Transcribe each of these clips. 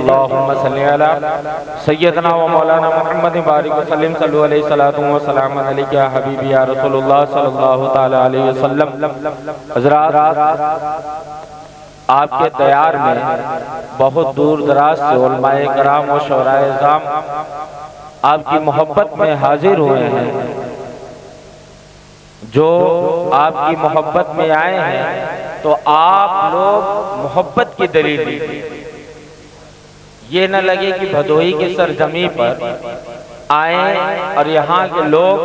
अल्लाहुम्मा सल्ली अला सय्यदना व मौलाना मुहम्मद बारिक वसल्लम सल्लल्लाहु अलैहि सलातु व सलाम अलैका या हबीबी या रसूलुल्लाह सल्लल्लाहु ताला अलैहि वसल्लम। हज़रात, आपके तैयार में बहुत दूर दराज से उलमाए कराम और शोराए इज़ाम आपकी मोहब्बत में हाजिर हुए हैं। जो आपकी मोहब्बत में आए हैं तो आप लोग मोहब्बत की दलील दीजिए। ये न लगे कि भदोही की सरजमी पर आए और यहाँ के लोग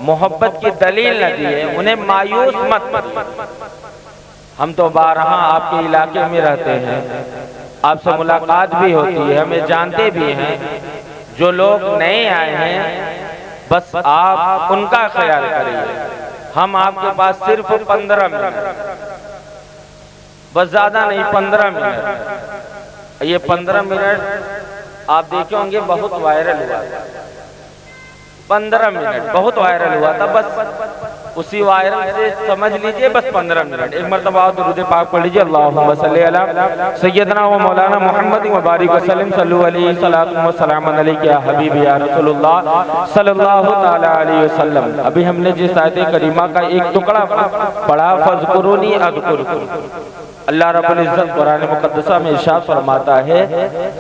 मोहब्बत की दलील न दिए, उन्हें मायूस मत करिए। हम तो बारहा आपके इलाके में रहते हैं, आपसे मुलाकात भी होती है, हमें जानते भी हैं। जो लोग नए आए हैं बस आप उनका ख्याल करिए। हम आपके पास सिर्फ 15 मिनट, बस ज्यादा नहीं 15 मिनट, ये 15 मिनट आप देखे होंगे बहुत वायरल हुआ था। 15 मिनट बहुत वायरल हुआ था, बस उसी वायरल से समझ लीजिए बस 15 मिनट। एक मरतबा दुरूद पाक पढ़ लीजिए, अल्लाहुम्मा सल्ली अला सय्यदना व मौलाना मुहम्मद व बारिक वसल्लम सल्लल्लाहु अलैहि सलातु व सलाम अलैका या हबीबी या रसूलुल्लाह सल्लल्लाहु ताला अलैहि वसल्लम। अभी हमने जिस आयत करीमा का एक टुकड़ा पढ़ा, फज़कुरूनी अज़कुरुकुम, अल्लाह रब्बुल इज़्ज़त कुरान मुक़द्दसा में इरशाद फरमाता है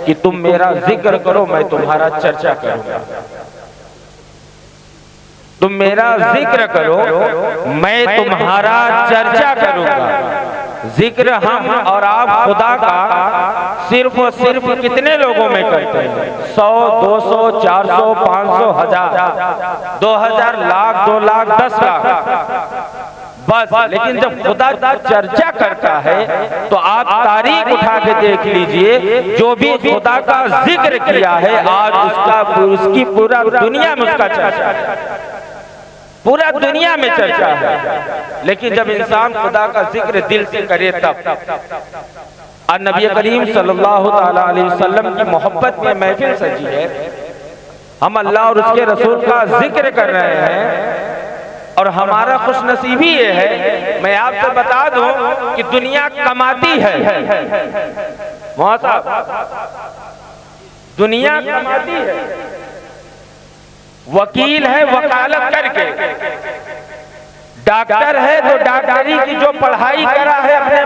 कि तुम मेरा जिक्र करो मैं तुम्हारा चर्चा करूंगा। तुम मेरा जिक्र करो मैं तुम्हारा चर्चा करूंगा। जिक्र हम और आप खुदा का सिर्फ और सिर्फ कितने लोगों में करते हैं? 100, 200, 400, 500, 1000, 2000, लाख, 2 लाख, 10 लाख बस। लेकिन जब खुदा चर्चा करता है तो आप तारीख उठा के देख लीजिए, जो भी खुदा का जिक्र किया है आज उसकी पूरा दुनिया में उसका चर्चा है, पूरा दुनिया में चर्चा है। लेकिन जब इंसान खुदा का जिक्र दिल से करे तब। और नबी करीम सल्लल्लाहु ताला अलैहि वसल्लम की मोहब्बत में महफिल सजी है, हम अल्लाह और उसके रसूल का जिक्र कर रहे हैं और हमारा खुशनसीबी ये है, मैं आपसे बता दूं कि दुनिया कमाती है, दुनिया कमाती है, वकील है वकालत करके, डॉक्टर है तो डॉक्टरी की जो पढ़ाई करा है अपने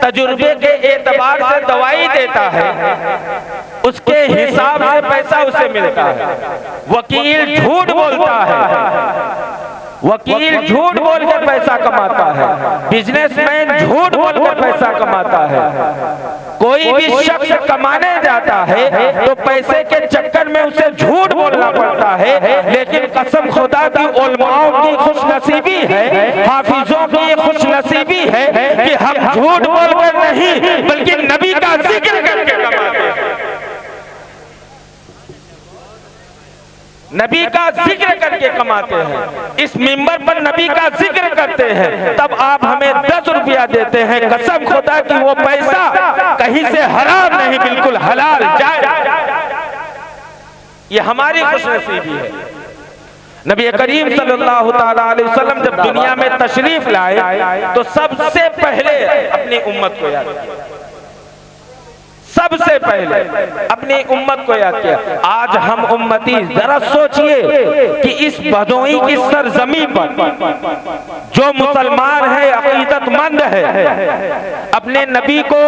तजुर्बे के एतबार से दवाई देता है, उसके हिसाब से पैसा उसे मिलता है। वकील झूठ बोलता है, वकील झूठ बोल कर पैसा कमाता है, बिजनेसमैन झूठ बोल कर पैसा कमाता है। कोई भी शख्स कमाने जाता है तो पैसे के चक्कर में उसे झूठ बोलना पड़ता है। लेकिन कसम खुदा की उलमाओं की खुशनसीबी है, हाफिजों की खुशनसीबी है कि हम झूठ बोलकर नहीं बल्कि नबी का जिक्र करके कमाते हैं, नबी का जिक्र करके कमाते हैं। इस मिंबर पर नबी का जिक्र करते हैं तब आप हमें 10 रुपया देते हैं। कसम खुदा की वो पैसा कहीं से हराम नहीं, बिल्कुल हलाल जायज। ये हमारी खुशनसीबी है। नबी करीम सल्लल्लाहु ताला अलैहि वसल्लम जब दुनिया में तशरीफ लाए तो सबसे पहले अपनी उम्मत को याद किया, सबसे पहले अपनी उम्मत को याद किया। आज हम उम्मती जरा सोचिए कि इस भदोही की सरजमी पर जो मुसलमान है, अकीदतमंद है, अपने नबी को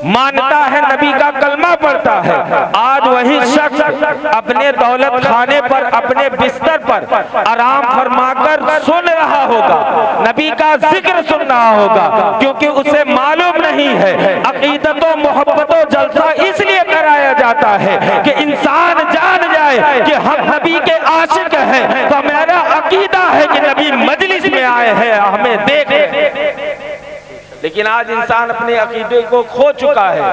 मानता है, नबी का कलमा पढ़ता है, आज वही शख्स अपने दौलत खाने पर अपने बिस्तर पर आराम फरमाकर सुन रहा होगा, नबी का जिक्र सुन रहा होगा, क्योंकि उसे मालूम नहीं है अकीदतों मोहब्बतों जलसा इसलिए कराया जाता है कि इंसान जान जाए कि हम नबी के आशिक हैं। तो मेरा अकीदा है कि नबी मजलिस में आए हैं, हमें देख। लेकिन आज इंसान अपने अकीदे को खो चुका है,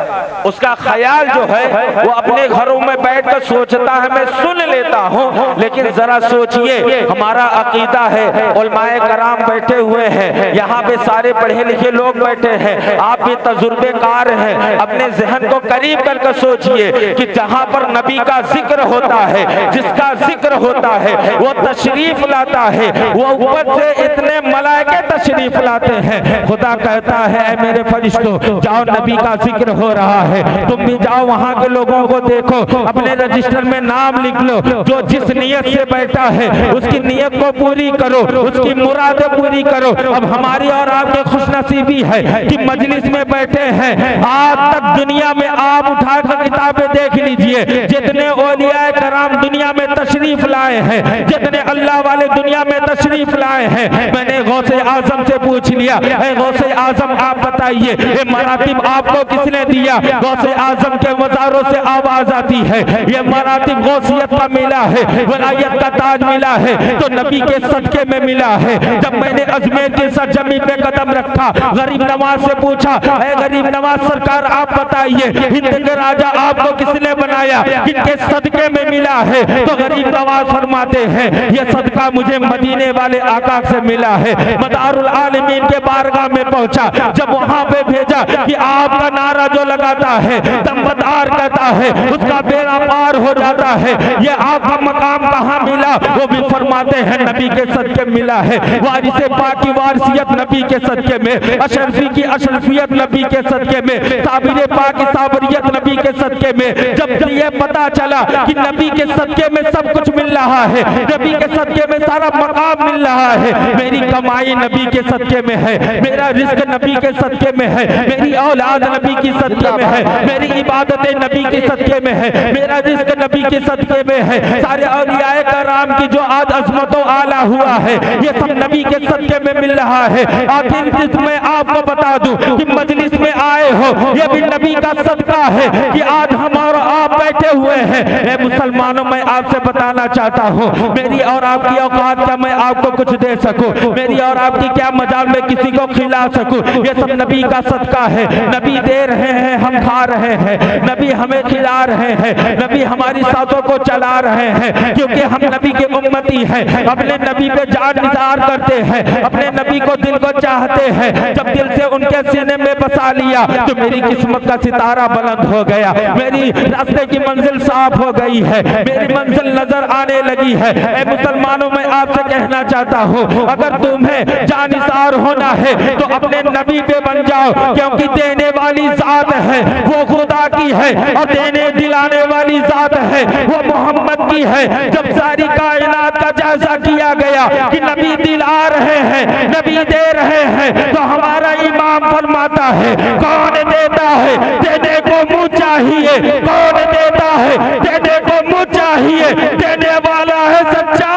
उसका ख्याल जो है वो अपने घरों में बैठकर सोचता है मैं सुन लेता हूँ। लेकिन जरा सोचिए, हमारा अकीदा है, उलमाए कराम बैठे हुए हैं, यहाँ पे सारे पढ़े लिखे लोग बैठे हैं, आप भी तजुर्बेकार हैं, अपने जहन को करीब करके सोचिए कि जहाँ पर नबी का जिक्र होता है, जिसका जिक्र होता है वो तशरीफ लाता है, वो ऊपर से इतने मलाइके तशरीफ लाते हैं। खुदा कहता है ऐ मेरे फरिश्तों जाओ नबी का जिक्र हो रहा है, तुम भी जाओ वहाँ के लोगों को देखो, अपने रजिस्टर में नाम लिख लो, जो जिस नियत से बैठा है उसकी नियत को पूरी करो, उसकी मुरादें पूरी करो। अब हमारी और आपके खुशनसीबी है कि मजलिस में बैठे हैं, आज तक दुनिया में आप उठाकर किताबें देख लीजिए, जितने औलिया कराम दुनिया में तशरीफ लाए हैं, जितने अल्लाह वाले दुनिया में तशरीफ लाए हैं, मैंने गौसे आजम से पूछ लिया, गौसे आजम आप बताइए ये मरातिब आपको किसने दिया? गौसे आजम के मज़ारों से आवाज आती है ये मरातिब गौसियत का मिला है, वलायत का ताज मिला है तो नबी के सदके में मिला है। जब मैंने अजमेर की सरजमी पे कदम रखा, गरीब नवाज से पूछा, ऐ गरीब नवाज सरकार आप बताइए हिंद के राजा आपको किसने बनाया, किनके सदके में मिला है? तो गरीब नवाज फरमाते हैं ये सदका मुझे मदीने वाले आका से मिला है। मदारुल आलमीन के बारगाह में पहुंचा, जब वहां पे भेजा कि आपका नारा जो लगाता है दमदार कहता है उसका बेड़ा पार हो जाता है, ये आपका मकाम कहाँ मिला? वो भी फरमाते हैं नबी के सदके मिला है। वारिसे पाक की वारसियत नबी के सदके में, अशरफी की अशरफियत नबी के सदके में, साबिरे पाक की साबरियत नबी के सदके में। जब ये पता चला कि नबी के सदके में सब कुछ मिल रहा है, नबी के सदके में सारा मकाम मिल रहा है, मेरी कमाई नबी के सदके में है, मेरा रिस्क नबी के सदके में है, मेरी औलाद नबी की सदके में है, मेरी इबादतें नबी के सदके में है, मेरा रिस्क नबी के सदके में है, सारे औलियाए कराम की जो आज अजमतों आला हुआ है ये सब नबी के सदके में मिल रहा है। आखिर मैं आपको बता दूं कि मजलिस में आए हो ये भी नबी का सदका है कि आज हम और आप बैठे हुए हैं। मुसलमानों मैं आपसे बताना चाहता हूँ मेरी और आपकी औकात क्या मैं आपको कुछ दे सकूं, मेरी और आपकी क्या मजाल में किसी को खिला सकूं, ये सब नबी का सदका है। नबी दे रहे हैं हम खा रहे हैं, नबी हमें खिला रहे हैं, नबी हमारी सांसों को चला रहे हैं क्योंकि हम नबी के उम्मती हैं, अपने नबी पे जान निसार करते हैं, अपने नबी को दिल को चाहते हैं। जब दिल से उनके सीने में बसा लिया तो मेरी किस्मत का सितारा बुलंद हो गया, मेरी रास्ते की मंजिल साफ हो गई है, मेरी मंजिल नजर आने लगी है। ऐ मुसलमानों मैं आपसे कहना चाहता हूँ अगर तुम्हें जानिसार होना है तो अपने नबी पे बन जाओ, क्योंकि देने वाली जात है वो खुदा की है और देने दिलाने वाली जात है वो मोहम्मद की है। जब सारी कायनात का जायजा किया गया कि नबी दिला रहे हैं, नबी दे रहे हैं, तो हमारा इमाम फरमाता है कौन देता है? देने को मुँह चाहिए। कौन देता है? देने को मुँह चाहिए। देने वाला है सच्चा,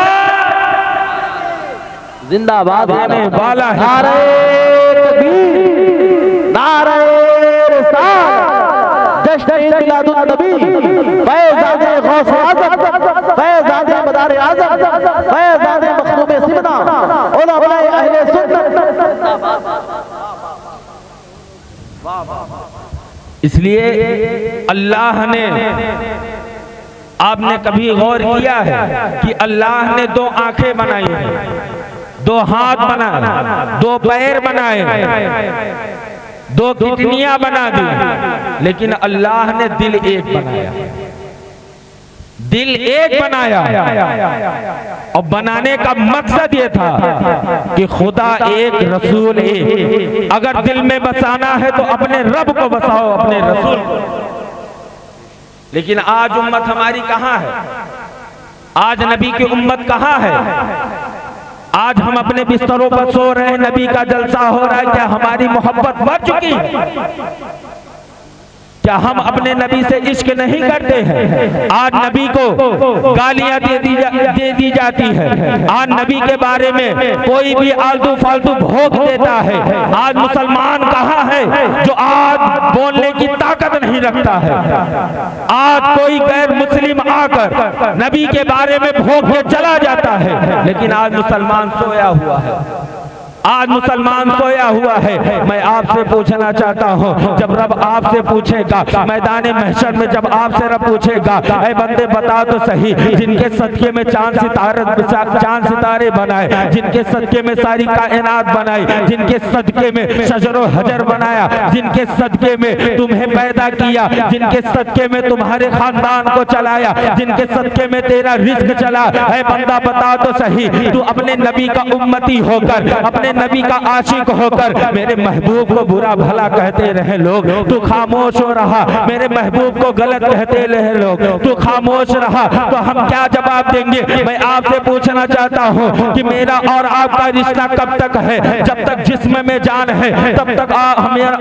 जिंदाबाद देने वाला है। नारे तकबीर, नारे रिसालत, जश्न मिलादुन नबी, फैज़ादे गौसे आज़म, फैज़ादे मदारे आज़म, फैज़ादे मखदूमे सिमना, उलमाए अहले सुन्नत। इसलिए अल्लाह ने, आपने कभी गौर किया है कि अल्लाह ने दो आंखें बनाई हैं, दो हाथ बनाए, दो पैर बनाए, दो किडनियां बना दी, लेकिन अल्लाह ने दिल एक बनाया, दिल एक बनाया। और बनाने का मकसद ये था कि खुदा एक, रसूल एक। अगर दिल में बसाना है तो अपने रब को बसाओ, अपने रसूल को। लेकिन आज उम्मत हमारी कहाँ है? आज नबी की उम्मत कहाँ है? आज हम अपने बिस्तरों पर सो रहे हैं, नबी का जलसा हो रहा है, क्या हमारी मोहब्बत मर चुकी है? क्या हम अपने नबी से इश्क नहीं करते हैं? आज नबी को गालियां दे दी जाती है, आज नबी के बारे में कोई भी आलतू फालतू भोग देता है। आज मुसलमान कहाँ है जो आज बोलने की ताकत नहीं रखता है? आज कोई गैर मुस्लिम आकर नबी के बारे में भोग के चला जाता है, लेकिन आज मुसलमान सोया हुआ है, आज मुसलमान सोया हुआ है। मैं आपसे पूछना चाहता हूँ जब रब आपसे पूछेगा मैदान महशर में, जब आपसे रब पूछेगा ऐ बंदे बता तो सही, जिनके सदके में चांद सितारे बनाए, जिनके सदके में सारी कायनात बनाई, जिनके सदके में शजरो हजर बनाया, जिनके सदके में तुम्हें पैदा किया, जिनके सदके में तुम्हारे खानदान को चलाया, जिनके सदके में तेरा रिस्क चला, ऐ बंदा बता तो सही, तू अपने नबी का उम्मती होकर, अपने नबी का आशिक होकर मेरे महबूब को बुरा भला कहते रहे लोग, तू खामोश हो रहा, मेरे महबूब को गलत कहते रहे लोग, तू खामोश रहा, तो हम क्या जवाब देंगे? मैं आपसे पूछना चाहता हूँ कि मेरा और आपका रिश्ता कब तक है? जब तक जिस्म में जान है तब तक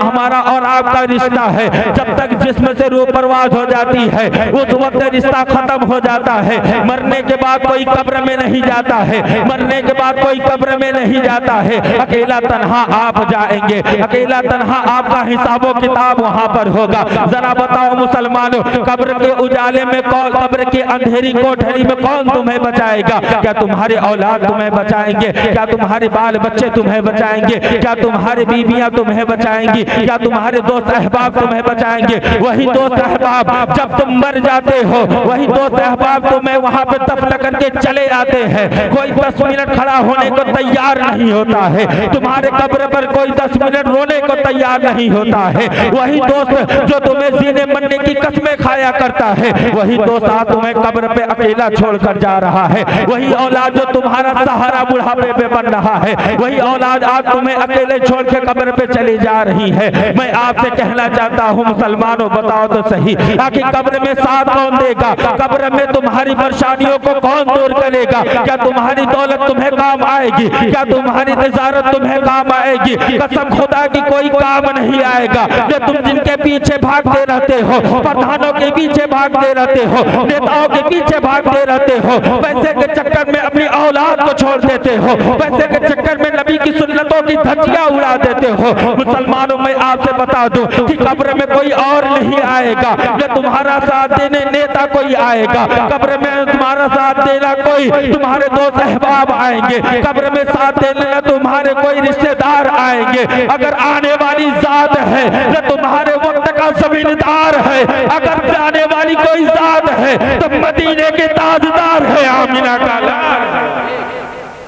हमारा और आपका रिश्ता है। जब तक जिस्म से रूह परवाज हो जाती है उस वक्त रिश्ता खत्म हो जाता है। मरने के बाद कोई कब्र में नहीं जाता है, मरने के बाद कोई कब्र में नहीं जाता है। अकेला तन्हा आप जाएंगे, अकेला तन्हा आपका हिसाबो किताब वहां पर होगा। जरा बताओ मुसलमानों, कब्र के उजाले में कौन, कब्र की अंधेरी कोठरी में कौन तुम्हें बचाएगा? क्या तुम्हारे औलाद तुम्हें बचाएंगे? क्या तुम्हारे बाल बच्चे तुम्हें बचाएंगे? क्या तुम्हारी बीवियां तुम्हें बचाएंगी? क्या तुम्हारे दोस्त अहबाब तुम्हें बचाएंगे? वही दोस्त अहबाब जब तुम मर जाते हो, वही दोस्त अहबाब तुम्हें वहां पे दफन करके चले आते हैं। कोई 10 मिनट खड़ा होने को तैयार नहीं होता है, तुम्हारे कब्र पर कोई 10 मिनट रोने को तैयार नहीं होता है। वही दोस्त जो तुम्हें जीने मरने की कसमें खाया करता है, वही दोस्त आज तुम्हें कब्र पे अकेला छोड़कर जा रहा है। वही औलाद जो तुम्हारा सहारा बुढ़ापे पे बन रहा है, वही औलाद आज तुम्हें अकेले छोड़ के कब्र पे चली जा रही है। मैं आपसे कहना चाहता हूँ मुसलमानों, बताओ तो सही, आखिर कब्र में साथ कौन देगा? कब्र में तुम्हारी परेशानियों को कौन दूर करेगा? क्या तुम्हारी दौलत तुम्हें काम आएगी? क्या तुम्हारी तिजारत तुम्हें काम आएगी? कसम खुदा की कोई काम नहीं आएगा। जो तुम जिनके पीछे भागते रहते हो, प्रधानों के पीछे भागते रहते हो, नेताओं के पीछे भागते रहते हो, पैसे के चक्कर में अपनी औलाद को छोड़ देते हो, पैसे के चक्कर में नबी की सुन्नतों की धज्जियां उड़ा देते हो। मुसलमानों, मैं आपसे बता दूं कि कब्र में कोई और नहीं आएगा, जो तुम्हारा साथ देने नेता कोई आएगा। कब्र में तुम्हारा साथ देना कोई तुम्हारे दोस्त अहबाब आएंगे, कब्र में साथ देने तुम्हारे कोई रिश्तेदार आएंगे। अगर आने वाली जात है जो तुम्हारे वक्त का जमींदार है, अगर जाने वाली कोई जात है तो मदीने के ताजदार है आमिना का लाल।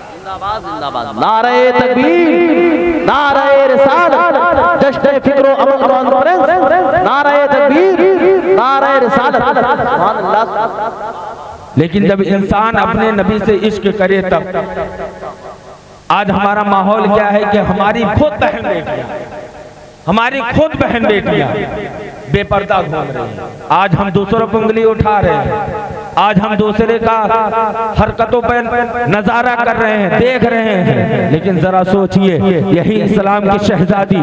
जिंदाबाद जिंदाबाद, नारे तकबीर, नारे रिसालत, जश्न फिक्रो अमल कॉन्फ्रेंस, नारे तकबीर, नारे रिसालत, सुभान अल्लाह। लेकिन जब इंसान अपने नबी से इश्क करे तब आज हमारा माहौल क्या है कि हमारी खुद बहन बेटियां, हमारी खुद बहन बेटियां बेपर्दा घूम रही हैं। आज हम दूसरों पर उंगली उठा रहे हैं, आज हम दूसरे का हरकतों पर नजारा कर रहे हैं, देख रहे हैं। लेकिन जरा सोचिए, यही इस्लाम की शहजादी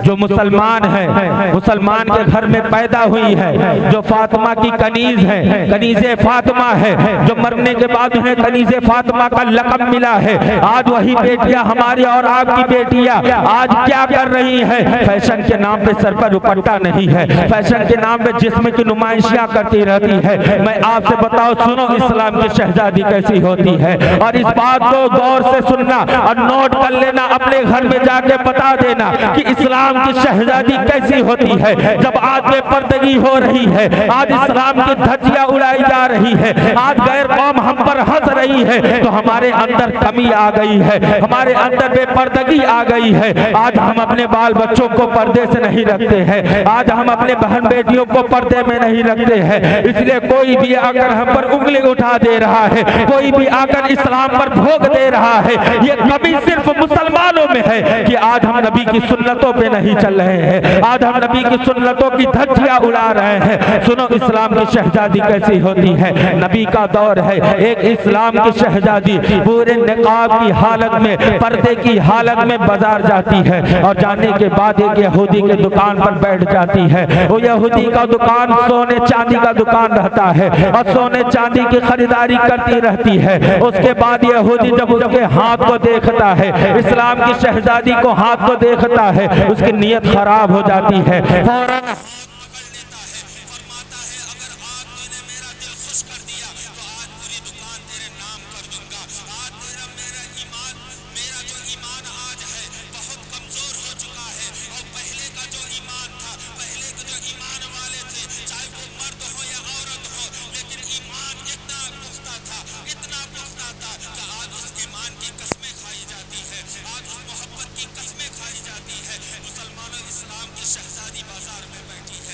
जो मुसलमान है, मुसलमान के घर में पैदा हुई है, जो फातिमा की कनीज है, कनीज़े फातिमा है, जो मरने के बाद उन्हें कनीज़े फातिमा का लक़ब मिला है, आज वही बेटियां हमारी और आपकी बेटियां आज क्या कर रही है? फैशन के नाम पे सर पर दुपट्टा नहीं है, फैशन के नाम पे जिस्म की नुमाइशियां करती रहती है। मैं आपसे बताओ, सुनो इस्लाम की शहजादी कैसी होती है, और इस बात को गौर से सुनना और नोट कर लेना, अपने घर में जाके बता देना कि इस्लाम की शहजादी कैसी होती है। जब आज बेपर्दगी हो रही है, आज इस्लाम की धज्जियां उड़ाई जा रही है, आज गैर कौम हम पर हंस रही है, तो हमारे अंदर कमी आ गई है, हमारे अंदर बेपर्दगी आ गई है। आज हम अपने बाल बच्चों को पर्दे से नहीं रखते हैं, आज हम अपने बहन बेटियों को पर्दे में नहीं रखते हैं। इसलिए कोई भी अगर हम पर उंगली उठा दे रहा है, कोई भी आकर इस्लाम पर भोग दे रहा है, ये कभी सिर्फ मुसलमानों में है कि आज हम नबी की सुन्नतों पे नहीं चल रहे हैं, आज हम नबी की सुन्नतों की धज्जियां उड़ा रहे हैं। सुनो इस्लाम की शहजादी कैसी होती है। नबी का दौर है, एक इस्लाम की शहजादी पूरे निकाब की हालत में, पर्दे की हालत में बाजार जाती है, और जाने के बाद एक यहूदी के दुकान पर बैठ जाती है। वो यहूदी का दुकान सोने चांदी का दुकान रहता है, और सोने चांदी की खरीदारी करती रहती है। उसके बाद यहूदी जब उसके हाथ को देखता है, इस्लाम की शहजादी को हाथ को देखता है, उसकी नीयत खराब हो जाती है। फौरन मुसलमानों, इस्लाम की शहजादी बाजार में बैठी है।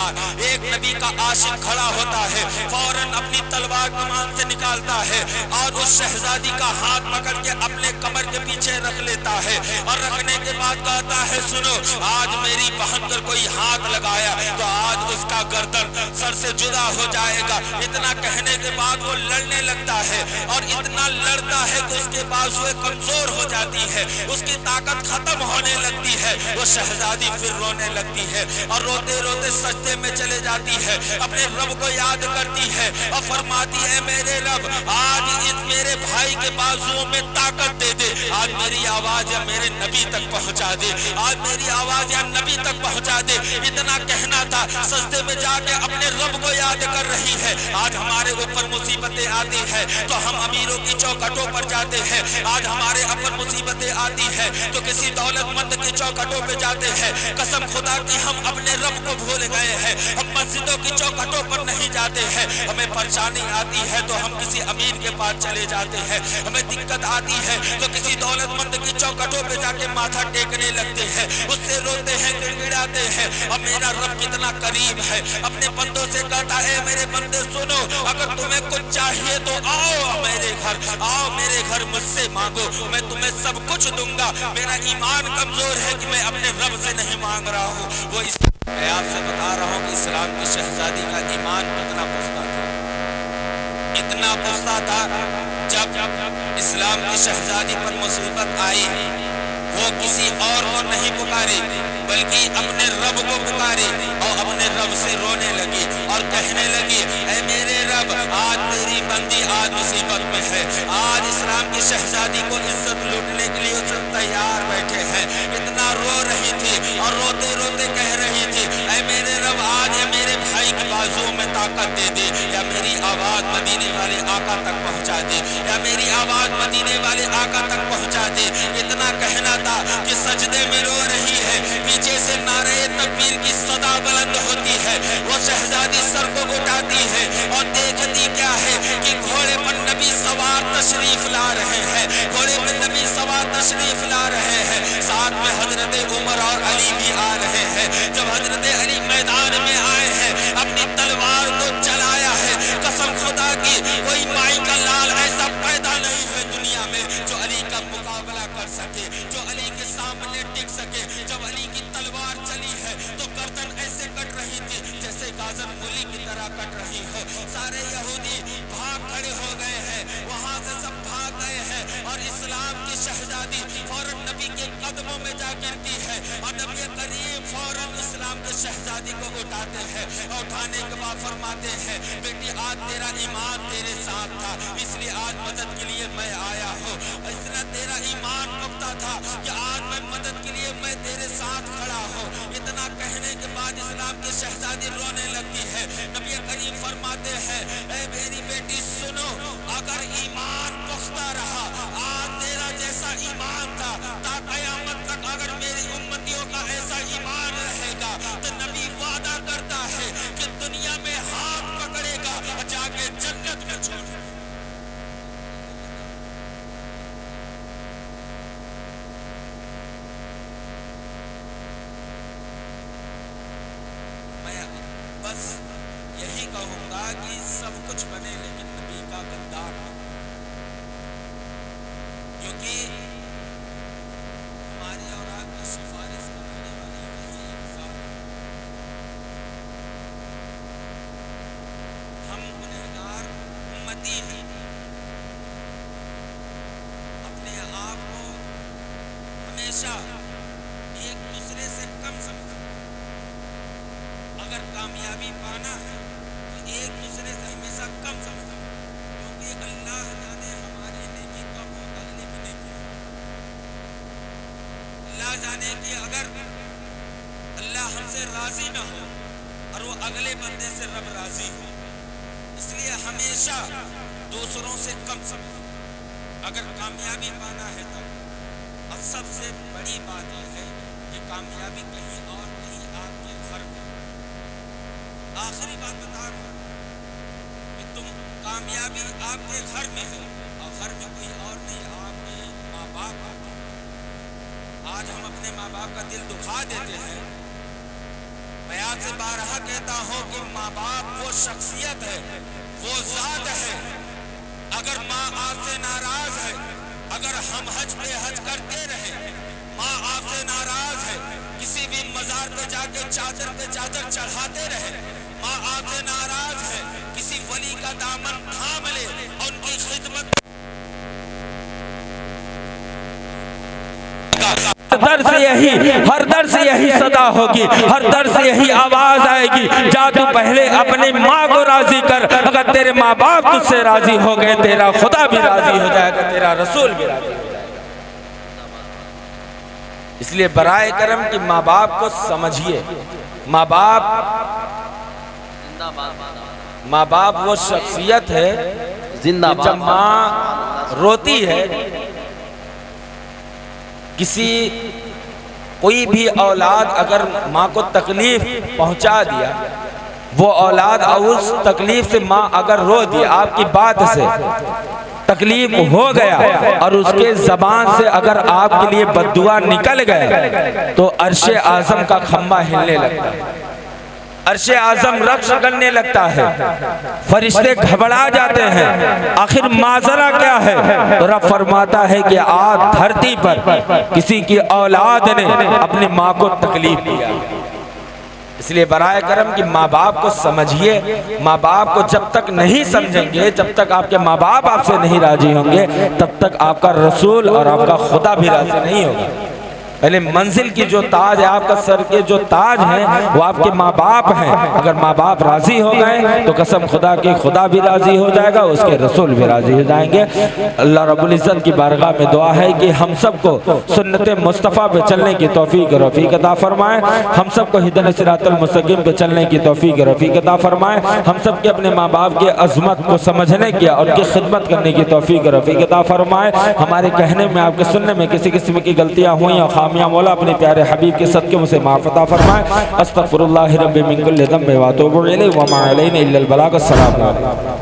रहा। एक नबी का आशिक खड़ा होता है, फौरन अपनी तलवार कमान से निकालता है और उस शहजादी का हाथ पकड़ के अपने कमर के पीछे रख लेता है और रखने के बाद कहता है, सुनो, आज मेरी बहन पर कोई हाथ लगाया तो आज उसका गर्दन सर से जुदा हो जाएगा। इतना कहने के बाद वो लड़ने लगता है और इतना लड़ता है कि उसके बाजुएं कमजोर हो जाती है, उसकी ताकत खत्म होने लगती है। वो शहजादी फिर रोने लगती है और रोते रोते सजदे में चले जाती है, अपने रब को याद करती है और फरमाती है, मेरे रब, आज इस मेरे भाई के बाजुओं में ताकत दे दे, आज मेरी आवाज या मेरे नबी तक पहुंचा दे, आज मेरी आवाज या नबी तक पहुंचा दे। इतना कहना था, सजदे में जाके अपने रब को याद कर रही है। आज हमारे ऊपर मुसीबतें आती है तो हम अमीरों की चौखटों पर जाते हैं, आज हमारे ऊपर मुसीबतें आती है तो किसी दौलतमंद की चौखटों पे जाते हैं। कसम खुदा की हम अपने रब को भूल गए हैं, हम मस्जिदों की चौखटों पर नहीं जाते हैं। हमें परेशानी आती है तो हम किसी अमीर के पास चले जाते हैं, हमें दिक्कत आती है तो किसी दौलतमंद की चौखटों पे जाके माथा टेकने लगते हैं, उससे रोते हैं, गिड़गिड़ाते हैं। और मेरा रब कितना करीब है, अपने बंदों से कहता है, मेरे बंदे सुनो, अगर तुम्हें कुछ चाहिए तो आओ मेरे घर, आओ मेरे घर, मुझसे मांगो, मैं तुम्हें सब कुछ दूंगा। मेरा ईमान कमजोर है कि मैं अपने रब से नहीं मांग रहा हूँ। वो मैं आपसे बता रहा हूँ कि इस्लाम की शहजादी का ईमान कितना पुख्ता था, इतना पुख्ता था। जब इस्लाम की शहजादी पर मुसीबत आई, वो किसी और को नहीं पुकारी बल्कि अपने रब को पुकारी और अपने रब से रोने लगी और कहने लगी, ऐ मेरे रब, आज तेरी बंदी आज मुसीबत में है, आज इस्लाम की शहजादी को इज्जत लूटने के लिए सब तैयार बैठे हैं। इतना रो रही थी और रोते रोते कह रही थी, ऐ मेरे रब, आज या मेरे भाई के बाजुओं में ताकत दे दे, या मेरी आवाज मदीने वाले आका तक पहुंचा दे, या मेरी आवाज मदीने वाले आका तक पहुंचा दे। इतना कहना था कि सजदे में रो रही है, पीछे से नारे तकबीर की सदा बुलंद होती है। वो शहजादी सर को उठाती है और देखती क्या है कि घोड़े पर नबी सवार तशरीफ ला रहे हैं, घोड़े पर नबी सवार तशरीफ ला रहे हैं, साथ में हजरत उमर और अली भी आ रहे हैं। जब हजरत अली मैदान में आए हैं, अपनी तलवार को चलाया है, कसम खुदा की कोई माई का लाल ऐसा पैदा नहीं है दुनिया में जो अली का मुकाबला कर सके, जो अली के सामने टिक सके। जब अली की तलवार चली है तो गर्दन ऐसे कट रही थी जैसे गाजर मूली की तरह कट रही हो। सारे यहूदी भाग खड़े हो गए हैं, वहां से सब भाग गए हैं और इस्लाम की शहजादी फौरन नबी के कदमों में जा गिरती है और नबी करीम फौरन इस्लाम के शहजादी को उठाते हैं। उठाने के बाद फरमाते हैं, बेटी, आज तेरा ईमान तेरे साथ था, इसलिए आज मदद के लिए मैं आया हूँ। इसलिए तेरा ईमान पुख्ता था कि आज मैं मदद के लिए मैं तेरे साथ खड़ा हूँ। इतना कहने के बाद इस्लाम की शहजादी रोने लगती है। नबी करीम फरमाते हैं, ऐ मेरी बेटी सुनो, अगर ईमान पुख्ता रहा, आज तेरा जैसा ईमान था, ता कयामत तक अगर मेरी उम्मतियों का ऐसा ईमान रहेगा तो नबी वादा करता है कि दुनिया में हाथ पकड़ेगा जाके जन्नत में छोड़ेगा। बस यही कहूंगा कि सब कुछ बने लेकिन नबी का गद्दार बने, क्योंकि हमारी औलाद की सिफारिश कराने वाली यही एक जात है। हम गुनहगार उम्मती हैं, अपने आप को हमेशा एक दूसरे से कम समझें। अगर कामयाबी पाना है तो एक दूसरे से हमेशा कम समझो, क्योंकि अल्लाह जाने हमारी नेकी कब हो, अगले की नेकी। अल्लाह जाने कि अगर अल्लाह हमसे राजी ना हो और वो अगले बंदे से रब राजी हो, इसलिए हमेशा दूसरों से कम समझो अगर कामयाबी पाना है तब। और सबसे बड़ी बात यह है कि कामयाबी कहीं और नहीं, आपके घर में। आखिरी बात बता रहा हूं कि तुम कामयाबी आपके घर में है और घर में कोई और नहीं, आपके माँ बाप। आज हम अपने माँ बाप का दिल दुखा देते हैं मैं आपसे बारहा कहता हूं कि माँ बाप वो शख्सियत है, वो जात है। अगर माँ आपसे नाराज है, अगर हम हज पे हज करते रहे, माँ आपसे नाराज है, किसी भी मजार पे जाके चादर पे चादर चढ़ाते रहे, माँ आपसे नाराज है, किसी वली का दामन थाम ले और उनकी खिदमत दर से यही, हर दर से यही सदा होगी, हर दर से यही आवाज आएगी, जा तू पहले अपनी माँ को राजी कर। अगर तेरे माँ बाप तुझसे राजी हो गए, तेरा खुदा भी राजी हो जाएगा, तेरा रसूल भी राजी हो जाएगा। इसलिए बराए करम कि माँ बाप को समझिए। माँ बाप वो शख्सियत है जिंदाबाद। जब माँ रोती है, कोई भी औलाद अगर माँ को तकलीफ पहुंचा दिया, वो औलाद उस तकलीफ से माँ अगर रो दिया, आपकी बात से तकलीफ हो गया और उसके जबान से अगर आपके लिए बद्दुआ निकल गए, तो अर्शे आजम का खम्बा हिलने लगता है, अर्शे आजम रक्श करने लगता है, फरिश्ते घबरा जाते हैं। आखिर माजरा क्या है? तो रब फरमाता है कि आज धरती पर किसी की औलाद ने अपनी माँ को तकलीफ दिया। इसलिए बराए करम कि माँ बाप को समझिए। माँ बाप को जब तक नहीं समझेंगे, जब तक आपके माँ बाप आपसे नहीं राजी होंगे, तब तक आपका रसूल और आपका खुदा भी राजी नहीं होगा। पहले मंजिल की जो ताज है, आपका सर के जो ताज हैं, वो आपके माँ बाप हैं। अगर माँ बाप राजी हो गए तो कसम खुदा के खुदा भी राजी हो जाएगा, उसके रसूल भी राजी हो जाएंगे। अल्लाह रब्बुल इज्जत की बारगाह में दुआ है कि हम सबको सुन्नत मुस्तफ़ा पे चलने की तौफीक रफ़ीक अता फरमाए, हम सबको हिदायत सिरातुल मुस्तकीम पे चलने की तौफीक रफ़ीक अता फरमाए, हम सब के अपने माँ बाप के अज़मत को समझने की और उनकी खिदमत करने की तौफीक रफ़ीक अता फरमाए। हमारे कहने में, आपके सुनने में किसी किस्म की गलतियाँ हुई और खामियां मौला अपने प्यारे हबीब के सदके मुझसे माफ़ अता फरमाए। अस्तगफिरुल्लाह रब्बी मिन कुल्लि ज़ंबिन व अतूबु इलैहि व मा अलैना इल्लल बलाग। अस्सलामु अलैकुम।